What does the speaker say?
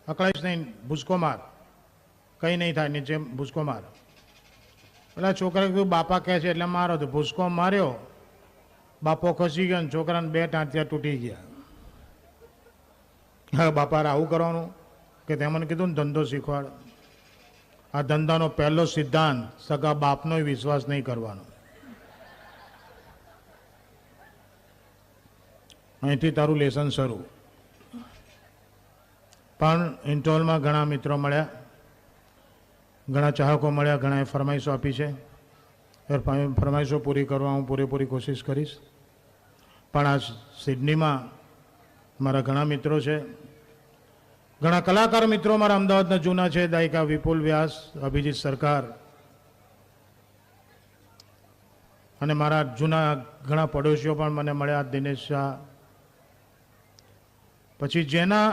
અકળાઈશ નહીં, ભૂસકો માર, કંઈ નહીં થાય, નીચે ભૂસકો માર. પેલા છોકરાએ કીધું બાપા કહે છે એટલે મારો. તો ભૂસકો માર્યો, બાપો ખસી ગયો ને છોકરાને 2 ટાંટિયા તૂટી ગયા. હવે બાપાએ આવું કરવાનું કે તે મને કીધું ને ધંધો શીખવાડ. આ ધંધાનો પહેલો સિદ્ધાંત સગા બાપનો વિશ્વાસ નહીં કરવાનો. અહીંથી તારું લેસન શરૂ. પણ ઇન્ટોલમાં ઘણા મિત્રો મળ્યા, ઘણા ચાહકો મળ્યા, ઘણાએ ફરમાઈશો આપી છે. એ ફરમાઈશો પૂરી કરવા હું પૂરેપૂરી કોશિશ કરીશ. પણ આ સિડનીમાં મારા ઘણા મિત્રો છે, ઘણા કલાકાર મિત્રો મારા અમદાવાદના જૂના છે. દાયકા વિપુલ વ્યાસ, અભિજીત સરકાર અને મારા જૂના ઘણા પડોશીઓ પણ મને મળ્યા, દિનેશ શાહ. પછી જેના